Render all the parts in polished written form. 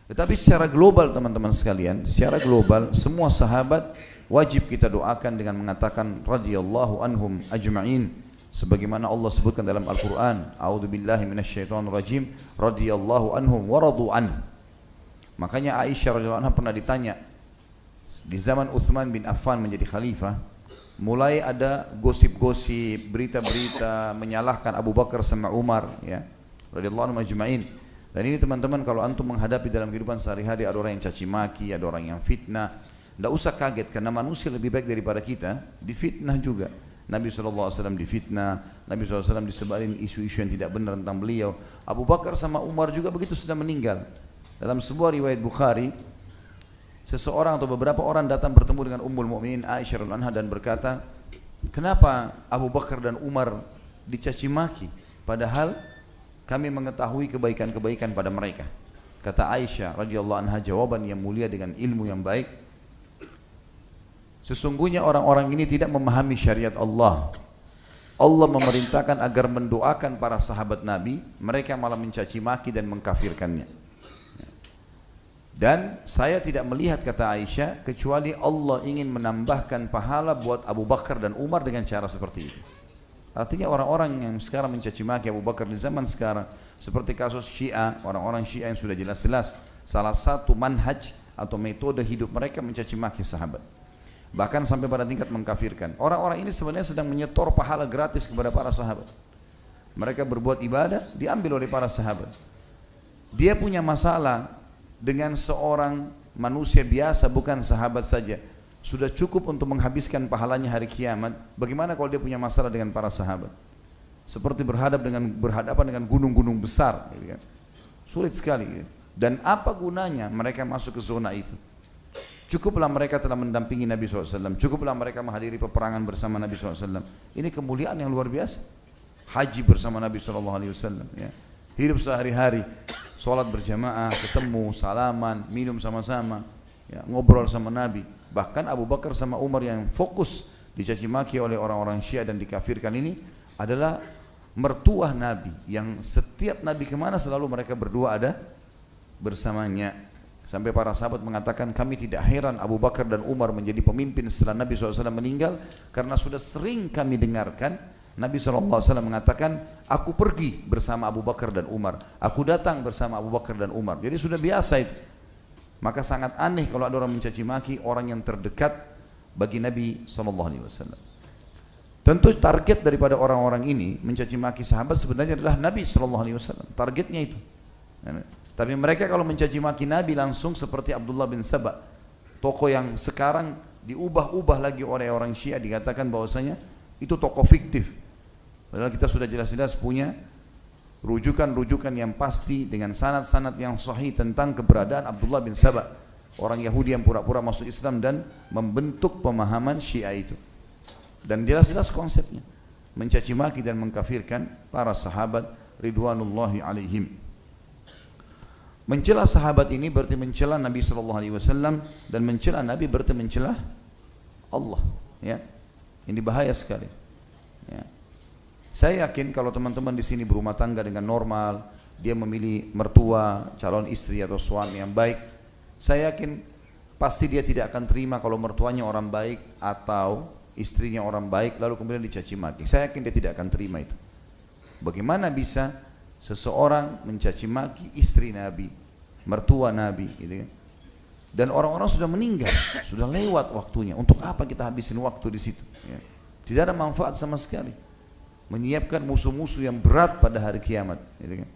Tetapi secara global teman-teman sekalian, secara global semua sahabat wajib kita doakan dengan mengatakan radhiyallahu anhum ajma'in, sebagaimana Allah sebutkan dalam Al-Qur'an, a'udzubillahi minasyaitonir rajim, radhiyallahu anhum wa radu an. Makanya Aisyah radhiyallahu anha pernah ditanya di zaman Utsman bin Affan menjadi khalifah, mulai ada gosip-gosip, berita-berita menyalahkan Abu Bakar sama Umar, ya, radhiyallahu anhum ajma'in. Dan ini teman-teman, kalau antum menghadapi dalam kehidupan sehari-hari ada orang yang caci maki, ada orang yang fitnah, tidak usah kaget karena manusia lebih baik daripada kita, difitnah juga. Nabi SAW difitnah, Nabi SAW disebarin isu-isu yang tidak benar tentang beliau. Abu Bakar sama Umar juga begitu sudah meninggal. Dalam sebuah riwayat Bukhari, seseorang atau beberapa orang datang bertemu dengan Ummul Mukminin Aisyah radhiyallahu anha dan berkata, kenapa Abu Bakar dan Umar dicaci maki padahal kami mengetahui kebaikan-kebaikan pada mereka. Kata Aisyah radhiyallahu anha jawaban yang mulia dengan ilmu yang baik, sesungguhnya orang-orang ini tidak memahami syariat Allah. Allah memerintahkan agar mendoakan para sahabat Nabi, mereka malah mencaci maki dan mengkafirkannya. Dan saya tidak melihat, kata Aisyah, kecuali Allah ingin menambahkan pahala buat Abu Bakar dan Umar dengan cara seperti itu. Artinya orang-orang yang sekarang mencaci maki Abu Bakar di zaman sekarang, seperti kasus Syiah, orang-orang Syiah yang sudah jelas-jelas salah satu manhaj atau metode hidup mereka mencaci maki sahabat, bahkan sampai pada tingkat mengkafirkan. Orang-orang ini sebenarnya sedang menyetor pahala gratis kepada para sahabat. Mereka berbuat ibadah diambil oleh para sahabat. Dia punya masalah dengan seorang manusia biasa, bukan sahabat saja, sudah cukup untuk menghabiskan pahalanya hari kiamat. Bagaimana kalau dia punya masalah dengan para sahabat? Seperti berhadapan dengan gunung-gunung besar, gitu kan? Sulit sekali, gitu. Dan apa gunanya mereka masuk ke zona itu? Cukuplah mereka telah mendampingi Nabi SAW, cukuplah mereka menghadiri peperangan bersama Nabi SAW. Ini kemuliaan yang luar biasa. Haji bersama Nabi SAW, ya. Hidup sehari-hari, sholat berjamaah, ketemu, salaman, minum sama-sama, ya, ngobrol sama Nabi. Bahkan Abu Bakar sama Umar yang fokus dicaci maki oleh orang-orang Syiah dan dikafirkan ini adalah mertua Nabi, yang setiap Nabi kemana selalu mereka berdua ada bersamanya. Sampai para sahabat mengatakan, kami tidak heran Abu Bakar dan Umar menjadi pemimpin setelah Nabi SAW meninggal, karena sudah sering kami dengarkan Nabi SAW mengatakan, aku pergi bersama Abu Bakar dan Umar, aku datang bersama Abu Bakar dan Umar. Jadi sudah biasa itu. Maka sangat aneh kalau ada orang mencaci maki orang yang terdekat bagi Nabi SAW. Tentu target daripada orang-orang ini mencaci maki sahabat sebenarnya adalah Nabi SAW. Targetnya itu. Tapi mereka kalau mencaci maki Nabi langsung seperti Abdullah bin Saba, tokoh yang sekarang diubah-ubah lagi oleh orang Syiah, dikatakan bahwasanya itu tokoh fiktif. Padahal kita sudah jelas-jelas punya rujukan-rujukan yang pasti dengan sanad-sanad yang sahih tentang keberadaan Abdullah bin Saba, orang Yahudi yang pura-pura masuk Islam dan membentuk pemahaman Syiah itu. Dan jelas-jelas konsepnya mencaci maki dan mengkafirkan para sahabat ridwanullahi alaihim. Mencela sahabat ini berarti mencela Nabi SAW, dan mencela Nabi berarti mencela Allah, ya. Ini bahaya sekali, ya. Saya yakin kalau teman-teman di sini berumah tangga dengan normal, dia memilih mertua, calon istri atau suami yang baik, saya yakin pasti dia tidak akan terima kalau mertuanya orang baik atau istrinya orang baik lalu kemudian dicaci maki. Saya yakin dia tidak akan terima itu. Bagaimana bisa seseorang mencaci maki istri Nabi, mertua Nabi, gitu kan? Dan orang-orang sudah meninggal, sudah lewat waktunya. Untuk apa kita habisin waktu di situ? Ya. Tidak ada manfaat sama sekali. Menyiapkan musuh-musuh yang berat pada hari kiamat, gitu kan?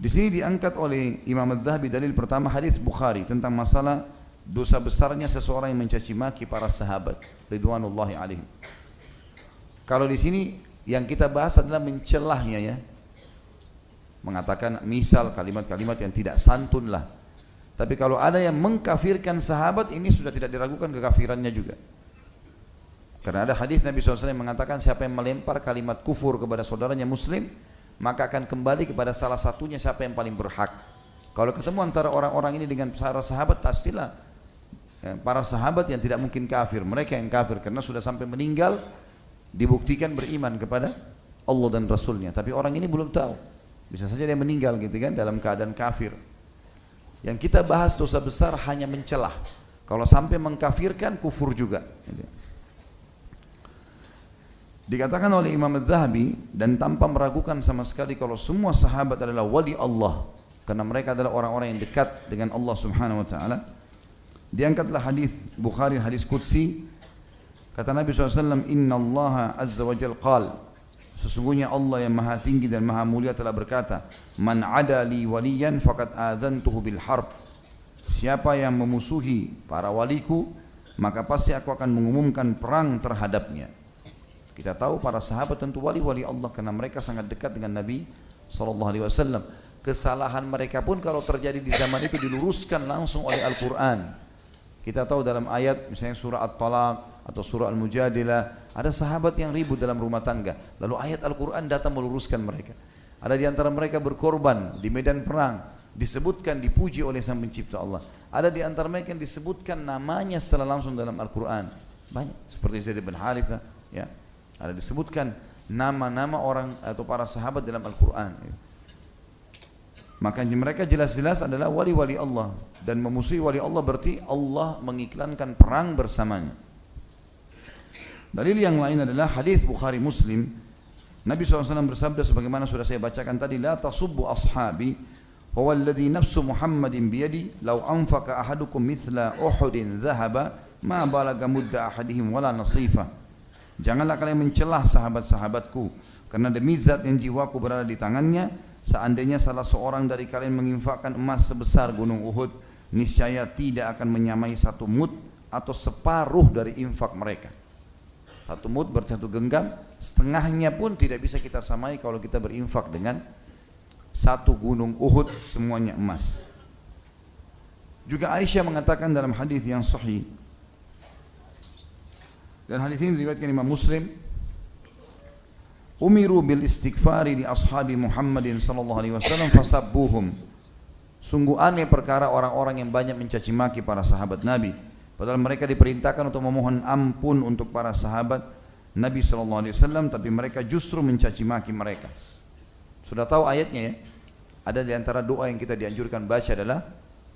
Di sini diangkat oleh Imam Az-Zahabi dalil pertama hadis Bukhari tentang masalah dosa besarnya seseorang yang mencaci maki para sahabat ridwanullahi alaihim. Kalau di sini yang kita bahas adalah mencelahnya, ya. Mengatakan misal kalimat-kalimat yang tidak santun lah. Tapi kalau ada yang mengkafirkan sahabat, ini sudah tidak diragukan kekafirannya juga. Karena ada hadis Nabi SAW yang mengatakan siapa yang melempar kalimat kufur kepada saudaranya muslim, maka akan kembali kepada salah satunya siapa yang paling berhak. Kalau ketemu antara orang-orang ini dengan para sahabat, pastilah para sahabat yang tidak mungkin kafir, mereka yang kafir karena sudah sampai meninggal dibuktikan beriman kepada Allah dan Rasulnya. Tapi orang ini belum tahu, bisa saja dia meninggal gitu kan dalam keadaan kafir. Yang kita bahas dosa besar hanya mencelah. Kalau sampai mengkafirkan, kufur juga. Dikatakan oleh Imam Az-Zahabi, dan tanpa meragukan sama sekali kalau semua sahabat adalah wali Allah, karena mereka adalah orang-orang yang dekat dengan Allah Subhanahu wa taala. Diangkatlah hadis Bukhari, hadis qudsi, kata Nabi SAW, Inna Allah Azza wa Jal qal, sesungguhnya Allah yang maha tinggi dan maha mulia telah berkata, Man ada li waliyan faqad adzantuhu bil harb. Siapa yang memusuhi para waliku, maka pasti aku akan mengumumkan perang terhadapnya. Kita tahu para sahabat tentu wali-wali Allah karena mereka sangat dekat dengan Nabi SAW. Kesalahan mereka pun kalau terjadi di zaman itu diluruskan langsung oleh Al-Quran. Kita tahu dalam ayat misalnya surah At-Talaq atau surah Al-Mujadilah, ada sahabat yang ribut dalam rumah tangga, lalu ayat Al-Quran datang meluruskan mereka. Ada di antara mereka berkorban di medan perang, disebutkan, dipuji oleh Sang Pencipta Allah. Ada di antara mereka yang disebutkan namanya secara langsung dalam Al-Quran, banyak, seperti Zaid bin Harithah, ya. Ada disebutkan nama-nama orang atau para sahabat dalam Al-Quran. Makanya mereka jelas-jelas adalah wali-wali Allah, dan memusuhi wali Allah berarti Allah mengiklankan perang bersamanya. Dalil yang lain adalah hadis Bukhari Muslim. Nabi SAW bersabda sebagaimana sudah saya bacakan tadi, La tasubbu ashabi wawalladhi nafsu Muhammadin biyadi law anfaqa ahadukum mithla Uhudin dhahaba ma balaga mudda ahadihim wala nasifa. Janganlah kalian mencelah sahabat-sahabatku, karena demi zat yang jiwaku berada di tangannya, seandainya salah seorang dari kalian menginfakkan emas sebesar gunung Uhud, niscaya tidak akan menyamai satu mud atau separuh dari infak mereka. Satu mud berarti satu genggam, setengahnya pun tidak bisa kita samai kalau kita berinfak dengan satu gunung Uhud semuanya emas. Juga Aisyah mengatakan dalam hadis yang sahih, dan hadis ini diriwayatkan Imam Muslim, umiru bil istighfari li ashabi Muhammadin sallallahu alaihi wasallam fasabbuhum. Sungguh aneh perkara orang-orang yang banyak mencaci maki para sahabat Nabi, padahal mereka diperintahkan untuk memohon ampun untuk para sahabat Nabi sallallahu alaihi wasallam, tapi mereka justru mencaci maki mereka. Sudah tahu ayatnya ya? Ada di antara doa yang kita dianjurkan baca adalah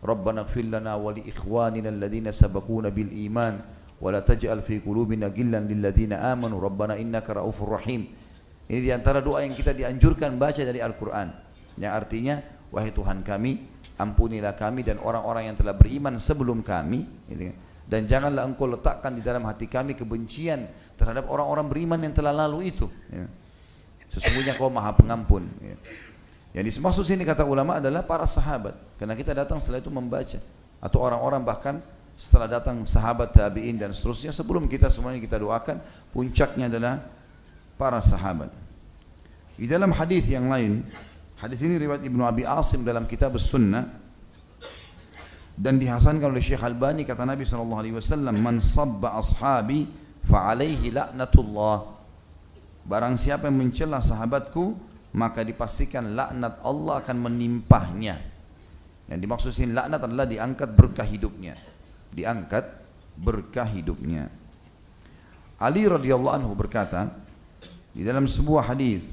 Rabbana ighfir lana wa li ikhwanina alladhina sabaquna bil iman wala taj'al fi qulubina ghillan lil ladzina amanu rabbana innaka raufur rahim. Ini di antara doa yang kita dianjurkan baca dari Al-Qur'an, yang artinya wahai Tuhan kami, ampunilah kami dan orang-orang yang telah beriman sebelum kami, dan janganlah engkau letakkan di dalam hati kami kebencian terhadap orang-orang beriman yang telah lalu itu. Sesungguhnya kau maha pengampun. Yang dimaksud sini kata ulama adalah para sahabat, karena kita datang setelah itu membaca, atau orang-orang bahkan setelah datang sahabat, tabi'in dan seterusnya, sebelum kita semuanya kita doakan, puncaknya adalah para sahabat. Di dalam hadis yang lain, hadis ini riwayat Ibnu Abi Asim dalam kitab As-Sunnah, dan dihasankan oleh Syekh Albani, kata Nabi SAW, Man sabba ashabi fa'alaihi la'natullah. Barang siapa yang mencela sahabatku, maka dipastikan laknat Allah akan menimpahnya. Yang dimaksud sini laknat adalah diangkat berkah hidupnya, diangkat berkah hidupnya. Ali radhiyallahu anhu berkata di dalam sebuah hadis,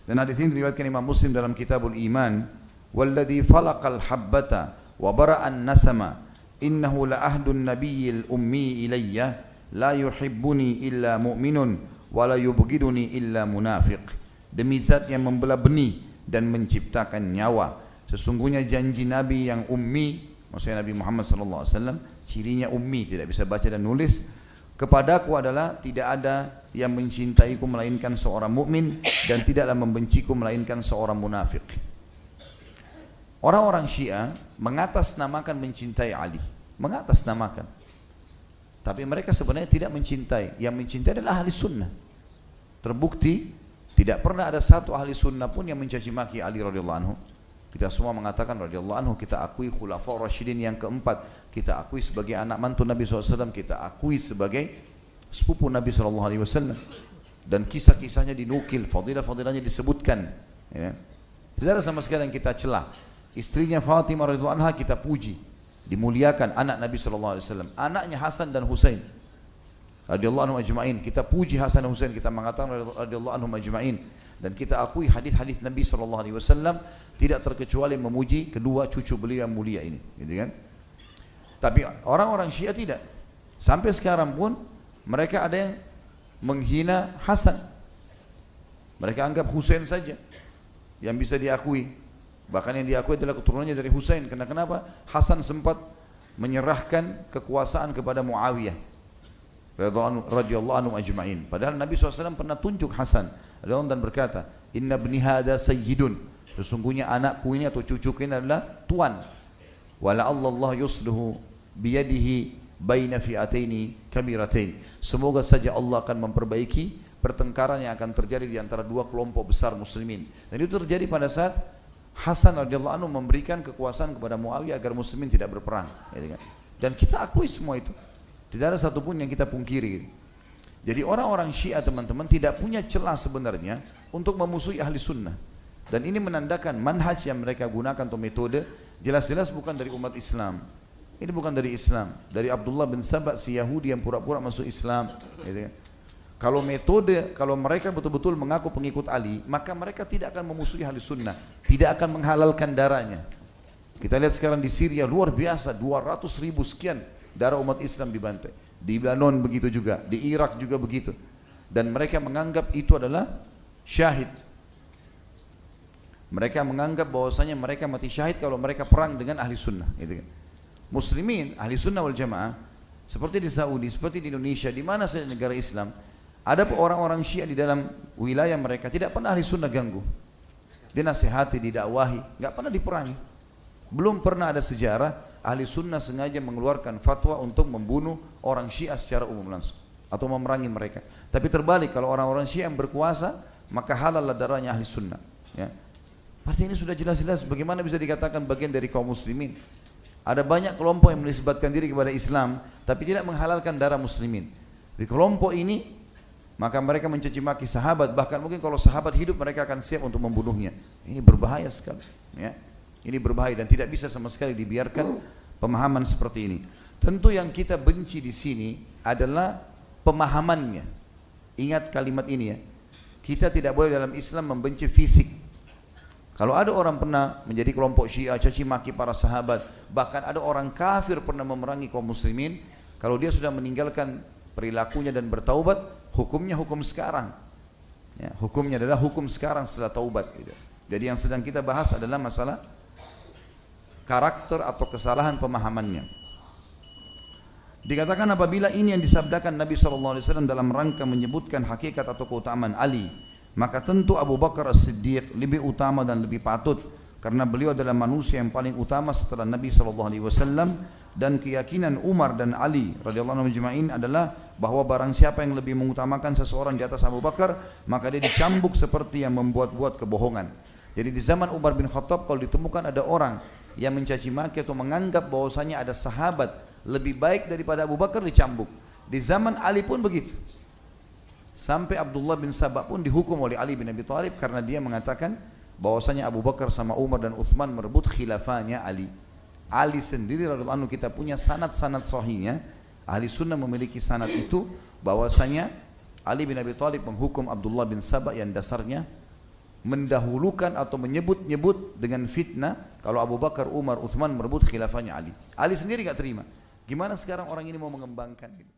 dan hadis ini diriwayatkan Imam Muslim dalam Kitabul Iman, walladzi falaqal habbata wa bara'an nasama innahu la ahdun nabiyyil ummi ilayya la yuhibbuni illa mu'minun wa la yubghiduni illa munafiq. Demi zat yang membelah benih dan menciptakan nyawa, sesungguhnya janji Nabi yang ummi, maksudnya Nabi Muhammad SAW, cirinya ummi, tidak bisa baca dan nulis, kepadaku adalah tidak ada yang mencintaiku melainkan seorang mukmin, dan tidaklah membenciku melainkan seorang munafik. Orang-orang Syiah mengatasnamakan mencintai Ali, mengatasnamakan, tapi mereka sebenarnya tidak mencintai. Yang mencintai adalah ahli sunnah. Terbukti tidak pernah ada satu ahli sunnah pun yang mencaci maki Ali radhiyallahu anhu. Kita semua mengatakan radhiyallahu anhu, kita akui khulafaur rasyidin yang keempat, kita akui sebagai anak mantu Nabi SAW, kita akui sebagai sepupu Nabi SAW, dan kisah-kisahnya dinukil, fadilah-fadilahnya disebutkan, ya. Tidak ada sama sekali yang kita celah. Istrinya Fatimah radhiyallahu anha kita puji, dimuliakan, anak Nabi SAW, anaknya Hasan dan Husain. radhiyallahu anhum ajma'in. Kita puji Hasan dan Husain, kita mengatakan radhiyallahu anhum ajma'in, dan kita akui hadis-hadis Nabi SAW tidak terkecuali memuji kedua cucu beliau yang mulia ini, gitu kan? Tapi orang-orang Syiah tidak. Sampai sekarang pun mereka ada yang menghina Hasan. Mereka anggap Husain saja yang bisa diakui. Bahkan yang diakui adalah keturunannya dari Husain. Kenapa? Hasan sempat menyerahkan kekuasaan kepada Muawiyah radhiyallahu anhu ajma'in. Padahal Nabi SAW pernah tunjuk Hasan dan berkata, Inna bni hada sayyidun, sesungguhnya anakku ini atau cucuku ini adalah tuan. Wala Allah yusluhu biyadihi baina fi'ataini kabiratain. Semoga saja Allah akan memperbaiki pertengkaran yang akan terjadi di antara dua kelompok besar muslimin. Dan itu terjadi pada saat Hasan radhiyallahu anhu memberikan kekuasaan kepada Muawiyah agar muslimin tidak berperang, dan kita akui semua itu. Tidak ada satupun yang kita pungkiri. Jadi orang-orang Syiah teman-teman tidak punya celah sebenarnya untuk memusuhi ahli sunnah. Dan ini menandakan manhaj yang mereka gunakan atau metode jelas-jelas bukan dari umat Islam. Ini bukan dari Islam, dari Abdullah bin Saba si Yahudi yang pura-pura masuk Islam, gitu kan. Kalau metode, kalau mereka betul-betul mengaku pengikut Ali, maka mereka tidak akan memusuhi ahli sunnah, tidak akan menghalalkan darahnya. Kita lihat sekarang di Syria luar biasa, 200.000 sekian darah umat Islam dibantai. Di Lebanon begitu juga, di Irak juga begitu. Dan mereka menganggap itu adalah syahid. Mereka menganggap bahwasanya mereka mati syahid kalau mereka perang dengan ahli sunnah, gitu kan. Muslimin, ahli sunnah wal jamaah, seperti di Saudi, seperti di Indonesia, di mana saja negara Islam, ada orang-orang Syiah di dalam wilayah mereka tidak pernah ahli sunnah ganggu. Dinasihati, didakwahi, nggak pernah diperangi. Belum pernah ada sejarah ahli sunnah sengaja mengeluarkan fatwa untuk membunuh orang Syiah secara umum langsung atau memerangi mereka. Tapi terbalik, kalau orang-orang Syiah yang berkuasa, maka halal darahnya ahli sunnah, ya. Berarti ini sudah jelas-jelas bagaimana bisa dikatakan bagian dari kaum muslimin. Ada banyak kelompok yang menisbatkan diri kepada Islam tapi tidak menghalalkan darah muslimin. Di kelompok ini maka mereka mencaci maki sahabat, bahkan mungkin kalau sahabat hidup mereka akan siap untuk membunuhnya. Ini berbahaya sekali, ya. Ini berbahaya dan tidak bisa sama sekali dibiarkan pemahaman seperti ini. Tentu yang kita benci di sini adalah pemahamannya. Ingat kalimat ini, ya. Kita tidak boleh dalam Islam membenci fisik. Kalau ada orang pernah menjadi kelompok Syiah, caci maki para sahabat, bahkan ada orang kafir pernah memerangi kaum muslimin, kalau dia sudah meninggalkan perilakunya dan bertaubat, hukumnya hukum sekarang, ya, hukumnya adalah hukum sekarang setelah taubat, gitu. Jadi yang sedang kita bahas adalah masalah karakter atau kesalahan pemahamannya. Dikatakan apabila ini yang disabdakan Nabi SAW dalam rangka menyebutkan hakikat atau keutamaan Ali, maka tentu Abu Bakar As-Siddiq lebih utama dan lebih patut, karena beliau adalah manusia yang paling utama setelah Nabi SAW. Dan keyakinan Umar dan Ali radhiyallahu anhum ajma'in adalah bahwa barang siapa yang lebih mengutamakan seseorang di atas Abu Bakar, maka dia dicambuk seperti yang membuat-buat kebohongan. Jadi di zaman Umar bin Khattab, kalau ditemukan ada orang yang mencaci maki atau menganggap bahwasanya ada sahabat lebih baik daripada Abu Bakar, dicambuk. Di zaman Ali pun begitu. Sampai Abdullah bin Saba pun dihukum oleh Ali bin Abi Thalib karena dia mengatakan bahwasanya Abu Bakar sama Umar dan Uthman merebut khilafahnya Ali. Ali sendiri radhiyallahu anhu, kita punya sanad-sanad sahihnya. Ahli sunnah memiliki sanad itu bahwasanya Ali bin Abi Thalib menghukum Abdullah bin Saba yang dasarnya mendahulukan atau menyebut-nyebut dengan fitnah kalau Abu Bakar, Umar, Uthman merebut khilafahnya Ali. Ali sendiri gak terima. Gimana sekarang orang ini mau mengembangkan gitu?